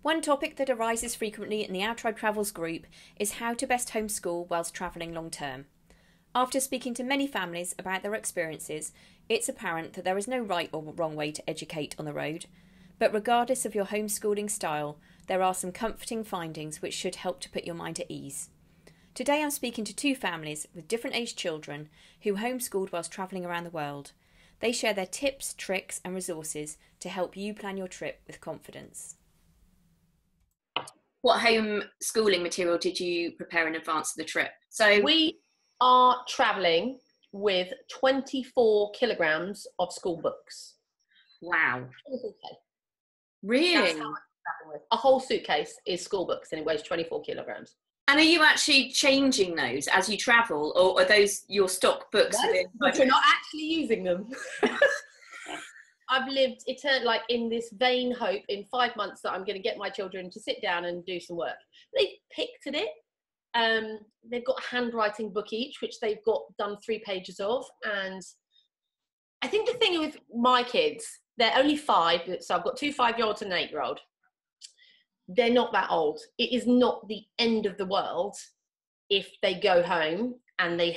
One topic that arises frequently in the Our Tribe Travels group is how to best homeschool whilst travelling long term. After speaking to many families about their experiences, it's apparent that there is no right or wrong way to educate on the road. But regardless of your homeschooling style, there are some comforting findings which should help to put your mind at ease. Today I'm speaking to two families with different aged children who homeschooled whilst travelling around the world. They share their tips, tricks and resources to help you plan your trip with confidence. What homeschooling material did you prepare in advance of the trip? So we are travelling with 24 kilograms of school books. Wow. 24K. Really? That's how much I'm travelling with. A whole suitcase is school books and it weighs 24 kilograms. And are you actually changing those as you travel, or are those your stock books? But you're not actually using them. I've lived like in this vain hope in 5 months that I'm going to get my children to sit down and do some work. They've picked at it. They've got a handwriting book each, which they've got done 3 pages of. And I think the thing with my kids, they're only 5. So I've got 2 5-year-olds and an 8-year-old. They're not that old. It is not the end of the world if they go home and they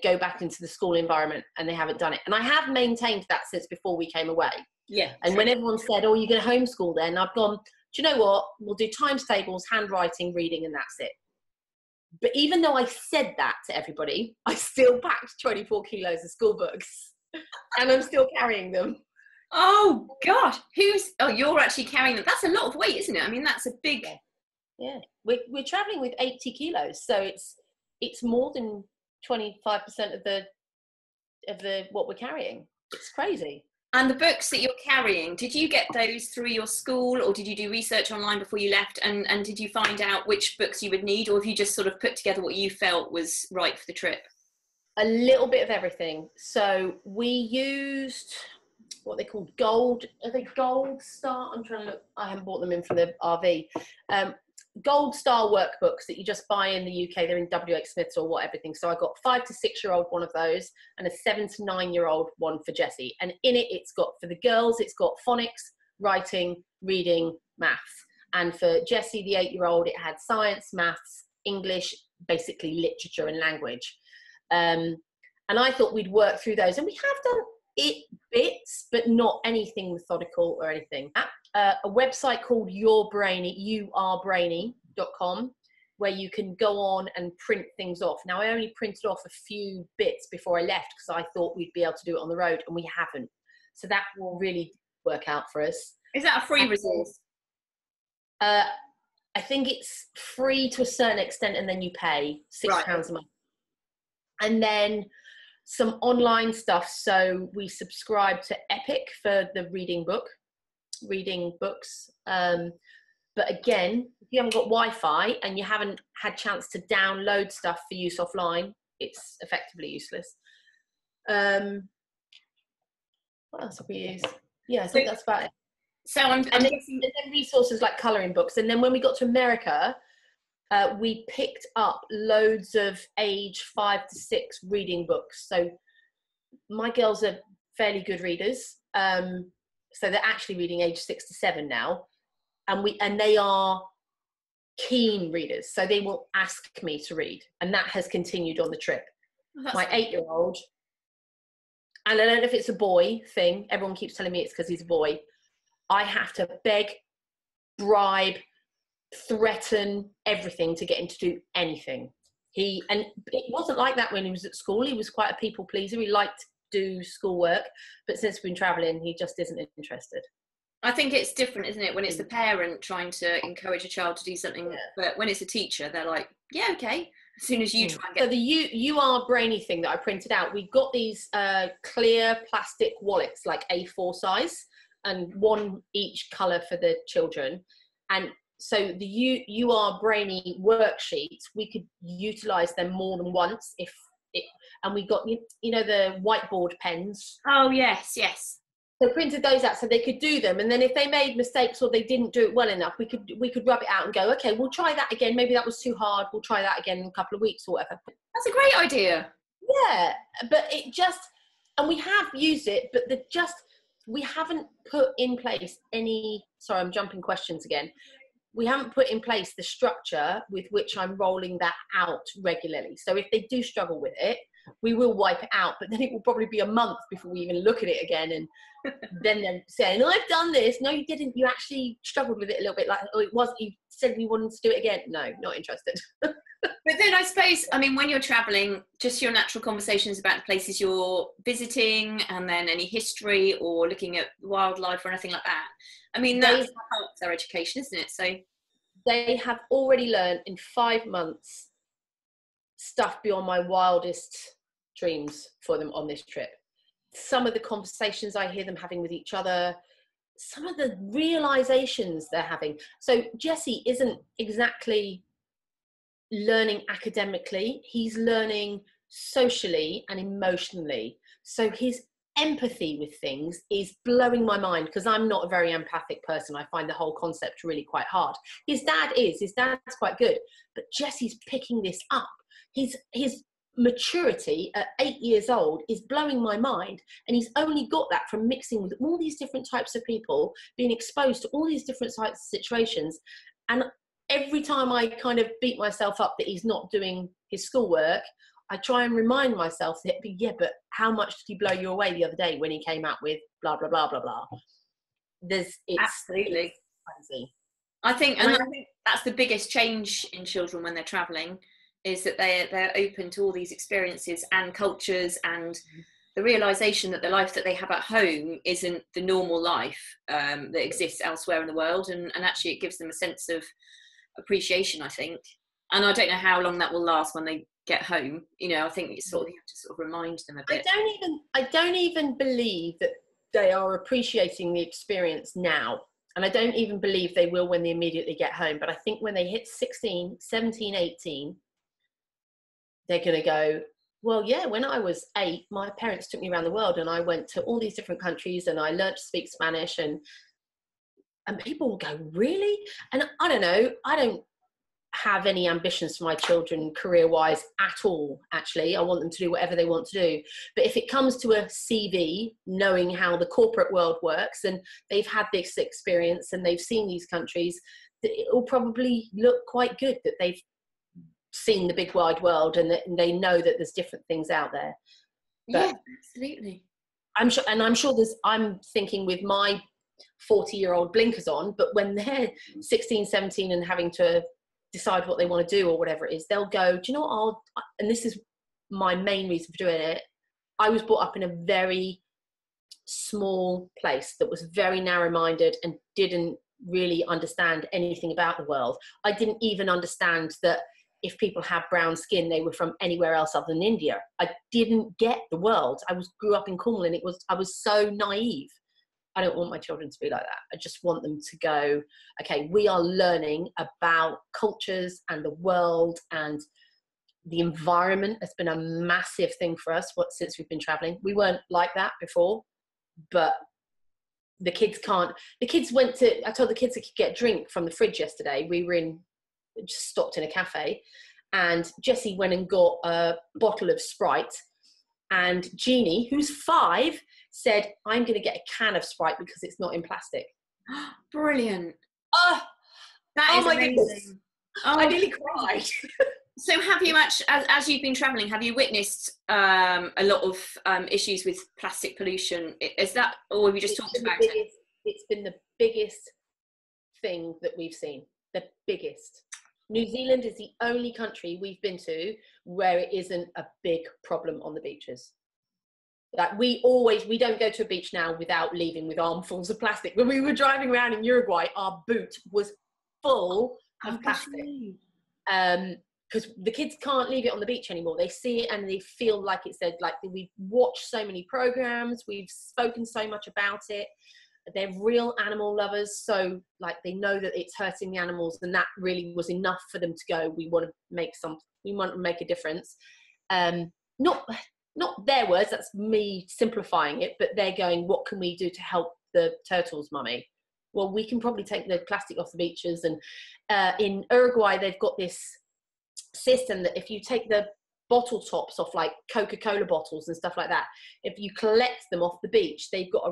go back into the school environment and they haven't done it. And I have maintained that since before we came away. Yeah. And when everyone said, oh, you're going to homeschool then, I've gone, do you know what? We'll do times tables, handwriting, reading, and that's it. But even though I said that to everybody, I still packed 24 kilos of school books and I'm still carrying them. Oh, gosh. You're actually carrying them. That's a lot of weight, isn't it? I mean, that's a big... Yeah. We're traveling with 80 kilos. So it's more than 25% of the what we're carrying. It's crazy. And the books that you're carrying, did you get those through your school, or did you do research online before you left? And did you find out which books you would need, or have you just sort of put together what you felt was right for the trip? A little bit of everything. So we used what they called Gold. Are they Gold Star? I'm trying to look. I haven't bought them in from the RV. Gold Star workbooks that you just buy in the UK. They're in WH Smith's or what, everything. So I got 5 to 6-year-old one of those and a 7 to 9-year-old one for Jessie. And in it, it's got, for the girls, it's got phonics, writing, reading, maths. And for Jessie, the 8-year-old, it had science, maths, English, basically literature and language. And I thought we'd work through those. And we have done bits, but not anything methodical or anything. A website called youarebrainy.com, where you can go on and print things off. Now, I only printed off a few bits before I left because I thought we'd be able to do it on the road, and we haven't. So that will really work out for us. Is that a free resource? I think it's free to a certain extent, and then you pay £6 a month. And then some online stuff. So we subscribe to Epic for the reading books. But again, if you haven't got Wi-Fi and you haven't had chance to download stuff for use offline, it's effectively useless. What else have we used? Yeah, I think that's about it. So I'm guessing... and then resources like colouring books. And then when we got to America, we picked up loads of age 5 to 6 reading books. So my girls are fairly good readers. So they're actually reading age 6 to 7 now. And they are keen readers. So they will ask me to read. And that has continued on the trip. My 8-year-old, and I don't know if it's a boy thing. Everyone keeps telling me it's because he's a boy. I have to beg, bribe, threaten everything to get him to do anything. And it wasn't like that when he was at school. He was quite a people pleaser. He liked to do schoolwork, but since we've been traveling, he just isn't interested. I think it's different, isn't it, when it's the parent trying to encourage a child to do something, but when it's a teacher, they're like, yeah, okay, as soon as you try and get... So the you are brainy thing that I printed out, we got these clear plastic wallets, like A4 size, and one each colour for the children. And so the you are brainy worksheets, we could utilise them more than once and we got, you know, the whiteboard pens. Oh, yes. So printed those out so they could do them. And then if they made mistakes or they didn't do it well enough, we could rub it out and go, okay, we'll try that again. Maybe that was too hard. We'll try that again in a couple of weeks or whatever. That's a great idea. Yeah, but and we have used it, but we haven't put in place any, sorry, I'm jumping questions again. We haven't put in place the structure with which I'm rolling that out regularly. So if they do struggle with it, we will wipe it out, but then it will probably be a month before we even look at it again. And then they're saying, oh, I've done this. No, you didn't. You actually struggled with it a little bit. Like, oh, it was, you said we wanted to do it again. No, not interested. But then I suppose, I mean, when you're traveling, just your natural conversations about the places you're visiting, and then any history or looking at wildlife or anything like that. I mean, that helps their education, isn't it? So they have already learned in 5 months stuff beyond my wildest dreams for them on this trip. Some of the conversations I hear them having with each other, some of the realizations they're having. So Jesse isn't exactly learning academically, he's learning socially and emotionally. So his empathy with things is blowing my mind, because I'm not a very empathic person. I find the whole concept really quite hard. His dad's quite good, but Jesse's picking this up. His maturity at 8 years old is blowing my mind, and he's only got that from mixing with all these different types of people, being exposed to all these different types of situations. And every time I kind of beat myself up that he's not doing his schoolwork, I try and remind myself that, but how much did he blow you away the other day when he came out with blah, blah, blah, blah, blah. Absolutely. Crazy. I think that's the biggest change in children when they're traveling, is that they're open to all these experiences and cultures, and the realization that the life that they have at home isn't the normal life that exists elsewhere in the world. And actually it gives them a sense of appreciation, I think. And I don't know how long that will last when they get home. You know, I think you have to remind them a bit. I don't even believe that they are appreciating the experience now. And I don't even believe they will when they immediately get home. But I think when they hit 16, 17, 18, they're going to go, well, yeah, when I was 8, my parents took me around the world, and I went to all these different countries, and I learned to speak Spanish, and people will go, really? And I don't know, I don't have any ambitions for my children career-wise at all, actually. I want them to do whatever they want to do. But if it comes to a CV, knowing how the corporate world works, and they've had this experience and they've seen these countries, it will probably look quite good that they've seen the big wide world, and that they know that there's different things out there. But yeah, absolutely. I'm sure I'm thinking with my 40-year-old blinkers on, but when they're 16, 17 and having to decide what they want to do or whatever it is, they'll go, do you know what, and this is my main reason for doing it. I was brought up in a very small place that was very narrow-minded and didn't really understand anything about the world. I didn't even understand that if people have brown skin, they were from anywhere else other than India. I didn't get the world. Grew up in Cornwall, and I was so naive. I don't want my children to be like that. I just want them to go, okay, we are learning about cultures and the world, and the environment has been a massive thing for us since we've been traveling. We weren't like that before, but I told the kids they could get a drink from the fridge yesterday. Just stopped in a cafe, and Jessie went and got a bottle of Sprite, and Jeannie, who's 5, said, I'm going to get a can of Sprite because it's not in plastic. Brilliant. That is my amazing. Goodness. I nearly cried. So have you as you've been travelling, have you witnessed a lot of issues with plastic pollution? Is that, or have you just talked about it? It's been the biggest thing that we've seen. The biggest. New Zealand is the only country we've been to where it isn't a big problem on the beaches. Like we don't go to a beach now without leaving with armfuls of plastic. When we were driving around in Uruguay, our boot was full of plastic. Because the kids can't leave it on the beach anymore. They see it and they feel like it's dead. Like we've watched so many programs, we've spoken so much about it. They're real animal lovers, so like they know that it's hurting the animals, and that really was enough for them to go, we want to make a difference. Not their words, that's me simplifying it, but they're going, what can we do to help the turtles, mummy? Well, we can probably take the plastic off the beaches. And in Uruguay, they've got this system that if you take the bottle tops off like Coca-Cola bottles and stuff like that. If you collect them off the beach, they've got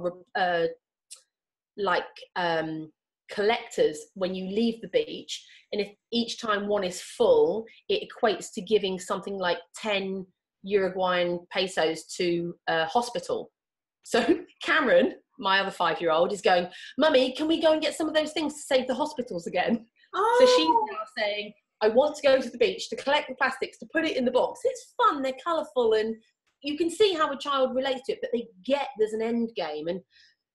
collectors when you leave the beach, and if each time one is full, it equates to giving something like 10 Uruguayan pesos to a hospital. So Cameron, my other 5-year-old, is going, Mummy, can we go and get some of those things to save the hospitals again? Oh. So she's now saying, I want to go to the beach to collect the plastics, to put it in the box. It's fun, they're colourful, and you can see how a child relates to it, but they get there's an end game, and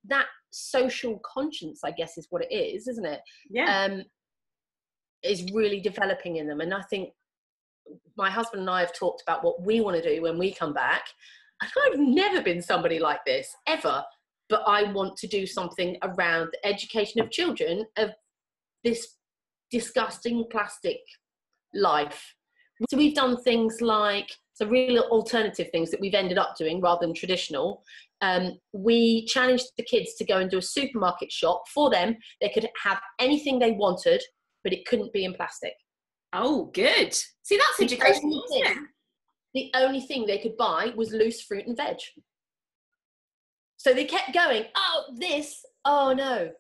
that social conscience, I guess, is what it is, isn't it? Yeah. Is really developing in them. And I think my husband and I have talked about what we want to do when we come back. I've never been somebody like this, ever, but I want to do something around the education of children of this disgusting plastic life. So we've done things like, so real alternative things that we've ended up doing rather than traditional. We challenged the kids to go and do a supermarket shop. For them, they could have anything they wanted, but it couldn't be in plastic. Oh, good. See, that's educational, isn't it? The only thing they could buy was loose fruit and veg. So they kept going, oh, this, oh no,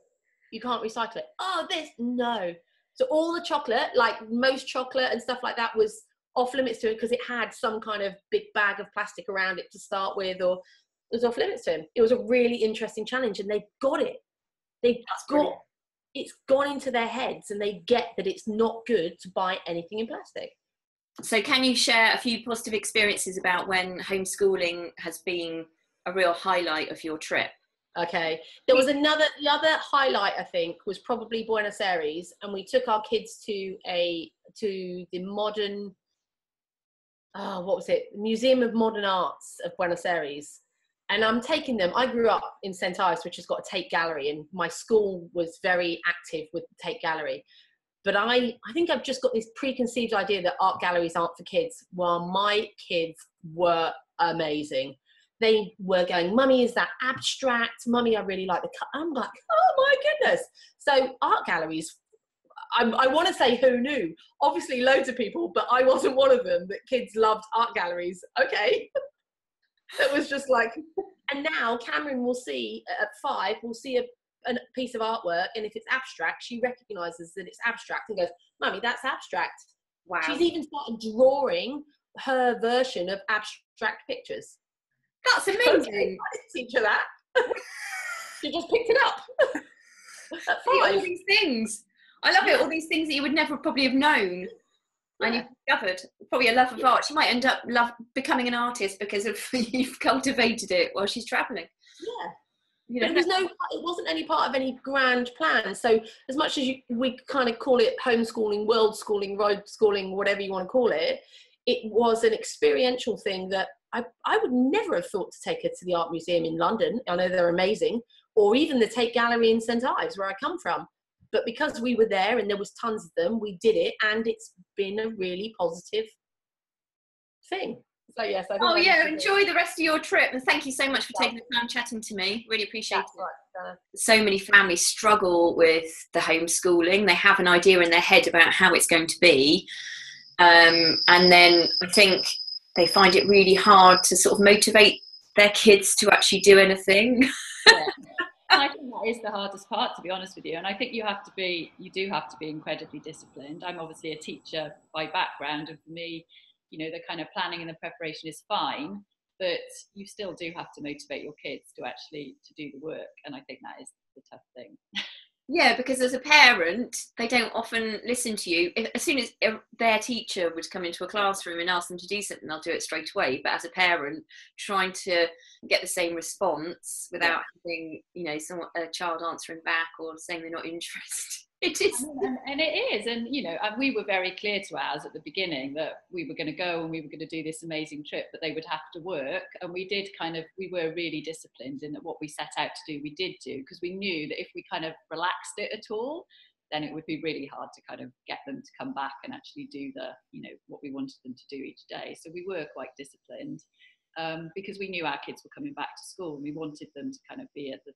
you can't recycle it. Oh, this, no. So all the chocolate, like most chocolate and stuff like that, was off limits to him because it had some kind of big bag of plastic around it to start with, or it was off limits to him. It was a really interesting challenge, and they got it. It's gone into their heads, and they get that it's not good to buy anything in plastic. So can you share a few positive experiences about when homeschooling has been a real highlight of your trip? Okay. There was the other highlight, I think, was probably Buenos Aires, and we took our kids to the modern, Museum of Modern Arts of Buenos Aires. And I'm taking them, I grew up in St. Ives, which has got a Tate Gallery, and my school was very active with the Tate Gallery. But I think I've just got this preconceived idea that art galleries aren't for kids. Well, my kids were amazing. They were going, Mummy, is that abstract? Mummy, I really like the cut. I'm like, oh my goodness. So art galleries, I want to say who knew? Obviously loads of people, but I wasn't one of them, that kids loved art galleries. Okay. That was just like, and now Cameron will see, at 5, will see a piece of artwork, and if it's abstract, she recognises that it's abstract and goes, Mummy, that's abstract. Wow. She's even started drawing her version of abstract pictures. That's amazing. Okay, I didn't teach her that. She just picked it up. At 5. All these things. I love it. All these things that you would never probably have known. Yeah. And you've discovered probably a love of art. She might end up becoming an artist because of you've cultivated it while she's travelling. Yeah. You know, it wasn't any part of any grand plan. So as much as we kind of call it homeschooling, world schooling, road schooling, whatever you want to call it, it was an experiential thing that I would never have thought to take her to the Art Museum in London. I know they're amazing, or even the Tate Gallery in St. Ives, where I come from. But because we were there and there was tons of them, we did it, and it's been a really positive thing. So yes, I think enjoy the rest of your trip, and thank you so much for taking the time chatting to me. Really appreciate it. Right. So many families struggle with the homeschooling. They have an idea in their head about how it's going to be, and then I think they find it really hard to sort of motivate their kids to actually do anything. Yeah. I think that is the hardest part, to be honest with you. And I think you do have to be incredibly disciplined. I'm obviously a teacher by background, and for me, the kind of planning and the preparation is fine, but you still do have to motivate your kids to do the work. And I think that is the tough thing. Yeah, because as a parent, they don't often listen to you. As soon as their teacher would come into a classroom and ask them to do something, they'll do it straight away. But as a parent, trying to get the same response without having, a child answering back or saying they're not interested. It is. And it is. And, and we were very clear to ours at the beginning that we were going to go and we were going to do this amazing trip, but they would have to work. And we were really disciplined in that what we set out to do, we did do, because we knew that if we kind of relaxed it at all, then it would be really hard to kind of get them to come back and actually do what we wanted them to do each day. So we were quite disciplined. Because we knew our kids were coming back to school, and we wanted them to kind of be at the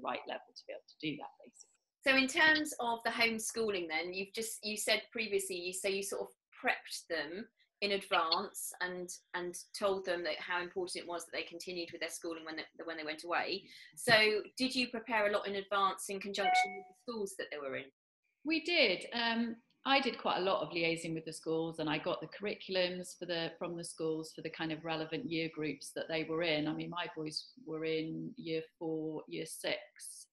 right level to be able to do that, basically. So in terms of the homeschooling then, you said previously, you sort of prepped them in advance and told them that how important it was that they continued with their schooling when they went away. So did you prepare a lot in advance in conjunction with the schools that they were in? We did. I did quite a lot of liaising with the schools, and I got the curriculums from the schools for the kind of relevant year groups that they were in. I mean, my boys were in year 4, year 6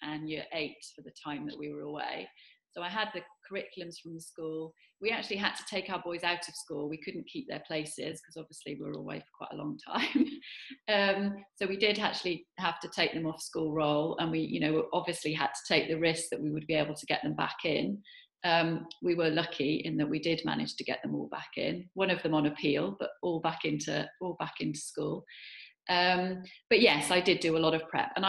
and year 8 for the time that we were away. So I had the curriculums from the school. We actually had to take our boys out of school. We couldn't keep their places because obviously we were away for quite a long time. So we did actually have to take them off school roll, and we, obviously had to take the risk that we would be able to get them back in. We were lucky in that we did manage to get them all back in. One of them on appeal, but all back into school. But yes, I did do a lot of prep, and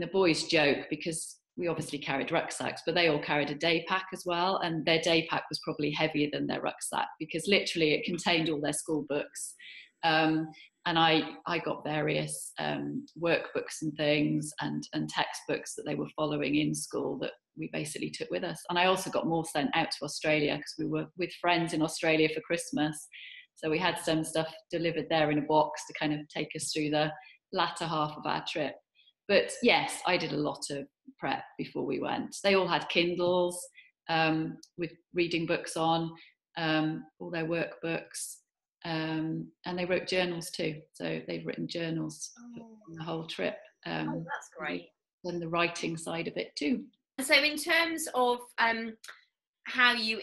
the boys joke because we obviously carried rucksacks, but they all carried a day pack as well. And their day pack was probably heavier than their rucksack because literally it contained all their school books. And I got various workbooks and things and textbooks that they were following in school that we basically took with us. And I also got more sent out to Australia because we were with friends in Australia for Christmas. So we had some stuff delivered there in a box to kind of take us through the latter half of our trip. But yes, I did a lot of prep before we went. They all had Kindles with reading books on, all their workbooks, and they wrote journals too. So they've written journals on the whole trip. That's great. And the writing side of it too. So in terms of how you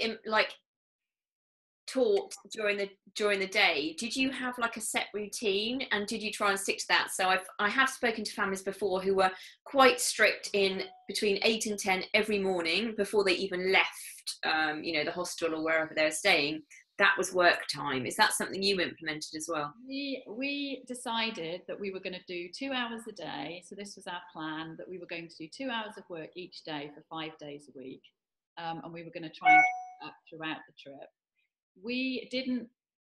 taught during the day, did you have like a set routine, and did you try and stick to that? So I have spoken to families before who were quite strict in between 8 and 10 every morning before they even left the hostel or wherever they were staying. That was work time. Is that something you implemented as well? We decided that we were going to do 2 hours a day. So this was our plan, that we were going to do 2 hours of work each day for 5 days a week, and we were going to try and do that throughout the trip. We didn't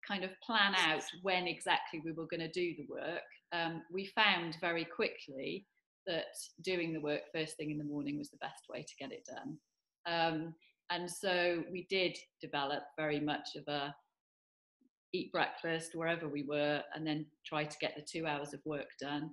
kind of plan out when exactly we were going to do the work. We found very quickly that doing the work first thing in the morning was the best way to get it done. And so we did develop very much of a eat breakfast wherever we were and then try to get the 2 hours of work done.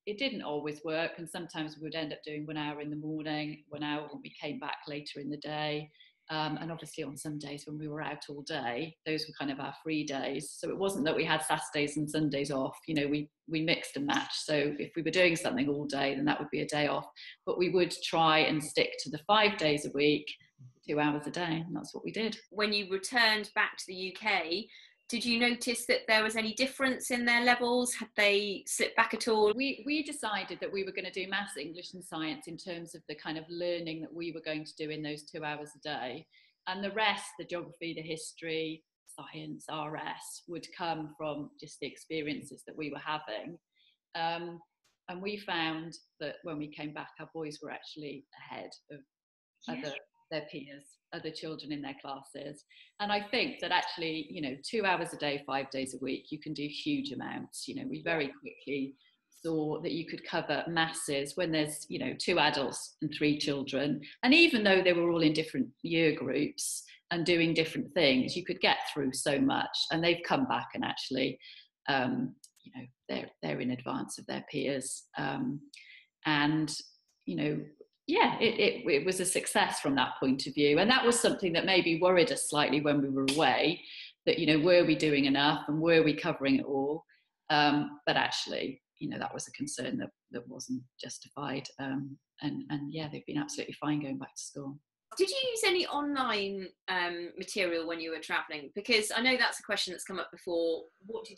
It didn't always work, and sometimes we would end up doing 1 hour in the morning, 1 hour when we came back later in the day. And obviously on some days when we were out all day, those were kind of our free days. So it wasn't that we had Saturdays and Sundays off, we mixed and matched. So if we were doing something all day, then that would be a day off. But we would try and stick to the 5 days a week, 2 hours a day, and that's what we did. When you returned back to the UK, did you notice that there was any difference in their levels? Had they slipped back at all? We decided that we were going to do maths, English and science in terms of the kind of learning that we were going to do in those 2 hours a day. And the rest, the geography, the history, science, RS, would come from just the experiences that we were having. And we found that when we came back, our boys were actually ahead of their peers, other children in their classes. And I think that actually, 2 hours a day, 5 days a week, you can do huge amounts. We very quickly saw that you could cover masses when there's, 2 adults and 3 children. And even though they were all in different year groups and doing different things, you could get through so much. And they've come back and actually, they're in advance of their peers. It was a success from that point of view. And that was something that maybe worried us slightly when we were away, that, were we doing enough and were we covering it all? But actually, that was a concern that wasn't justified. And they've been absolutely fine going back to school. Did you use any online material when you were travelling? Because I know that's a question that's come up before. What do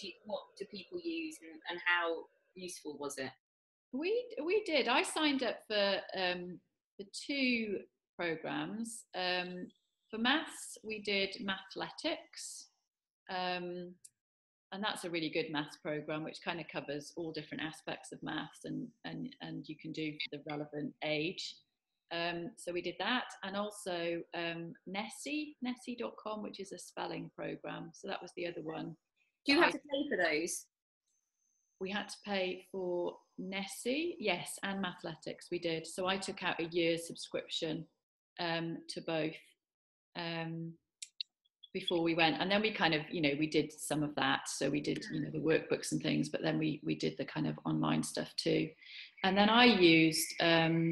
people use and how useful was it? We did. I signed up for 2 programs. For maths, we did Mathletics, and that's a really good maths program which kind of covers all different aspects of maths and you can do for the relevant age. So we did that, and also Nessie.com, which is a spelling program. So that was the other one. Do you have to pay for those? We had to pay for Nessie, yes, and Mathletics we did. So I took out a year's subscription to both. before we went, and then we kind of, you know, we did some of that. So we did, you know, the workbooks and things, but then we did the kind of online stuff too. And then I used SciShow,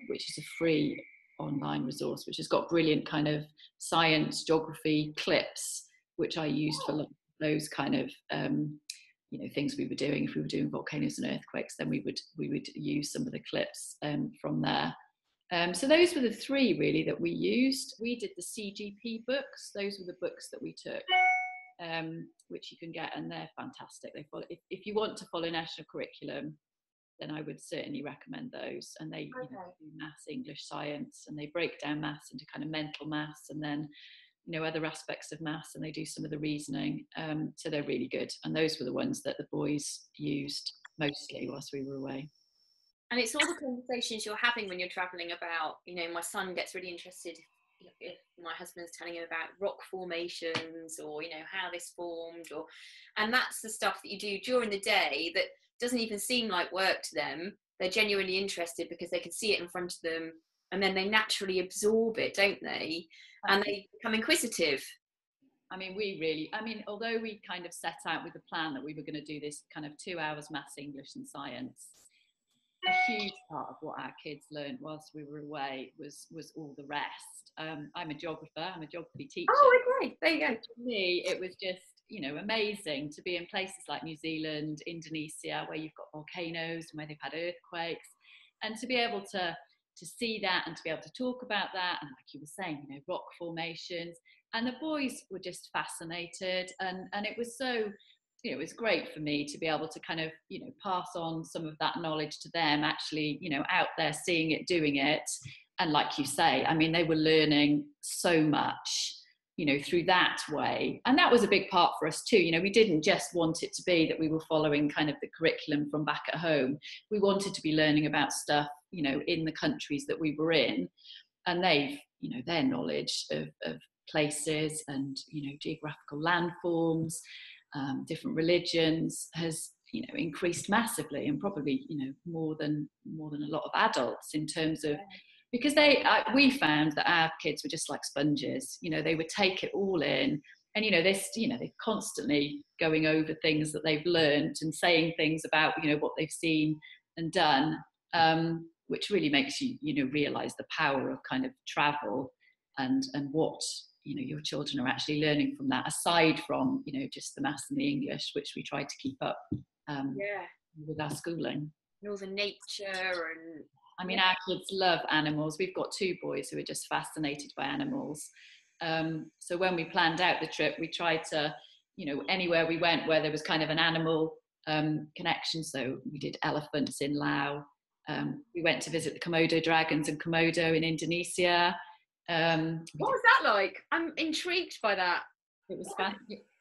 which is a free online resource, which has got brilliant kind of science, geography clips, which I used for those kind of you know, things we were doing. If we were doing volcanoes and earthquakes, then we would use some of the clips from there. So those were the three really that we used. We did the CGP books. Those were the books that we took, which you can get, and they're fantastic. They follow, if you want to follow national curriculum, then I would certainly recommend those. And they you know, do maths, English, science, and they break down maths into kind of mental maths, and then, you know, other aspects of maths, and they do some of the reasoning. So they're really good. And those were the ones that the boys used mostly whilst we were away. And it's all the conversations you're having when you're traveling about, you know, my son gets really interested if my husband's telling him about rock formations, or, you know, how this formed, or, and that's the stuff that you do during the day that doesn't even seem like work to them. They're genuinely interested because they can see it in front of them, and then they naturally absorb it, don't they? And they become inquisitive. I mean, although we kind of set out with the plan that we were going to do this kind of 2 hours maths, English and science, a huge part of what our kids learned whilst we were away was all the rest. I'm a geographer, I'm a geography teacher. Oh, okay, there you go. For me, it was just, you know, amazing to be in places like New Zealand, Indonesia, where you've got volcanoes and where they've had earthquakes, and to be able to see that and to be able to talk about that, and like you were saying, you know, rock formations, and the boys were just fascinated, and it was so, you know, it was great for me to be able to kind of, you know, pass on some of that knowledge to them, actually, you know, out there seeing it, doing it. And like you say, I mean, they were learning so much, you know, through that way. And that was a big part for us too. You know, we didn't just want it to be that we were following kind of the curriculum from back at home. We wanted to be learning about stuff, you know, in the countries that we were in. And they've, you know, their knowledge of places and, you know, geographical landforms, different religions has, you know, increased massively, and probably, you know, more than a lot of adults, in terms of, because we found that our kids were just like sponges. You know, they would take it all in, and, you know, they're constantly going over things that they've learned and saying things about, you know, what they've seen and done, which really makes you, you know, realize the power of kind of travel and what, you know, your children are actually learning from that, aside from, you know, just the maths and the English, which we try to keep up with our schooling. And all the nature, and I mean, our kids love animals. We've got 2 boys who are just fascinated by animals. So when we planned out the trip, we tried to, you know, anywhere we went where there was kind of an animal connection. So we did elephants in Laos. We went to visit the Komodo dragons in Komodo in Indonesia. what was that like? I'm intrigued by that. It was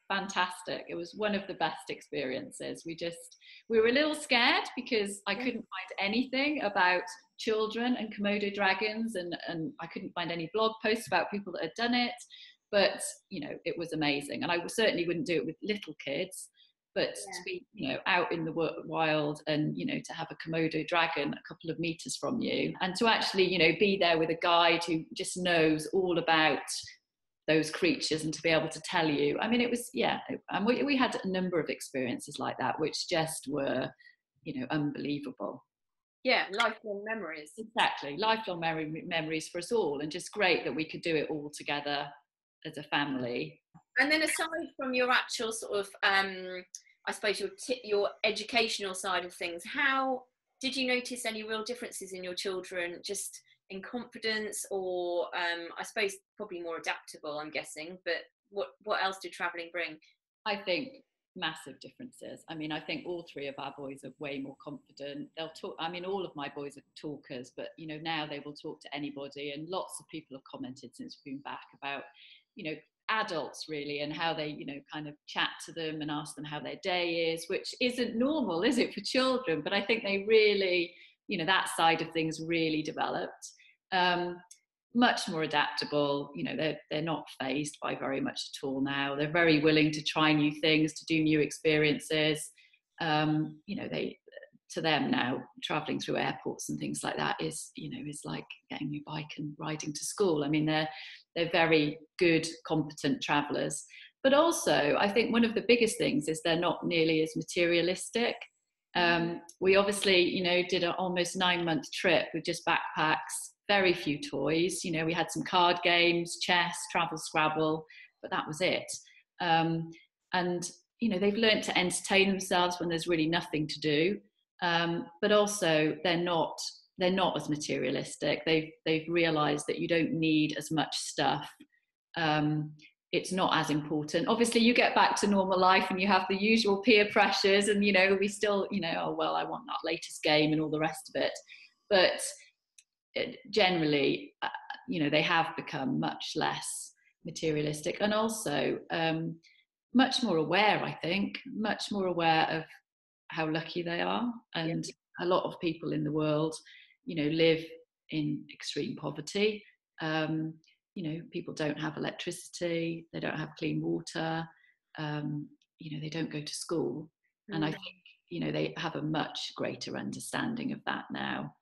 fantastic. It was one of the best experiences. We were a little scared because I couldn't find anything about children and Komodo dragons, and I couldn't find any blog posts about people that had done it, but, you know, it was amazing. And I certainly wouldn't do it with little kids, but to be, you know, out in the wild, and, you know, to have a Komodo dragon a couple of meters from you, and to actually, you know, be there with a guide who just knows all about those creatures, and to be able to tell you, I mean, it was, and we had a number of experiences like that, which just were, you know, unbelievable. Yeah, lifelong memories. Exactly, lifelong memories for us all, and just great that we could do it all together as a family. And then, aside from your actual sort of, I suppose your educational side of things, how did you notice any real differences in your children, just in confidence, or I suppose probably more adaptable, I'm guessing, but what else did travelling bring? I think massive differences. I mean, I think all 3 of our boys are way more confident. They'll talk, I mean, all of my boys are talkers, but, you know, now they will talk to anybody, and lots of people have commented since we've been back about, you know, adults really, and how they, you know, kind of chat to them and ask them how their day is, which isn't normal, is it, for children? But I think they really, you know, that side of things really developed. Much more adaptable, you know, they're not fazed by very much at all now. They're very willing to try new things, to do new experiences. You know, to them now, traveling through airports and things like that is, you know, is like getting your bike and riding to school. I mean, they're very good, competent travelers. But also, I think one of the biggest things is they're not nearly as materialistic. We obviously, you know, did an almost 9-month trip with just backpacks, very few toys. You know, we had some card games, chess, travel Scrabble, but that was it. And, you know, they've learned to entertain themselves when there's really nothing to do. But also they're not as materialistic. They've realized that you don't need as much stuff. It's not as important. Obviously you get back to normal life and you have the usual peer pressures, and, you know, we still, you know, oh, well, I want that latest game and all the rest of it. But generally, you know, they have become much less materialistic, and also much more aware, I think, much more aware of how lucky they are. And a lot of people in the world, you know, live in extreme poverty. You know, people don't have electricity, they don't have clean water, you know, they don't go to school. And I think, you know, they have a much greater understanding of that now,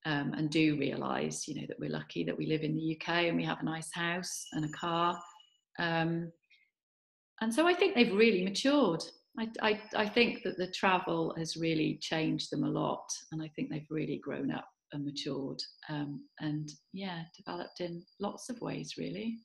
and do realise, you know, that we're lucky that we live in the UK and we have a nice house and a car. And so I think they've really matured. I think that the travel has really changed them a lot, and I think they've really grown up and matured, and developed in lots of ways, really.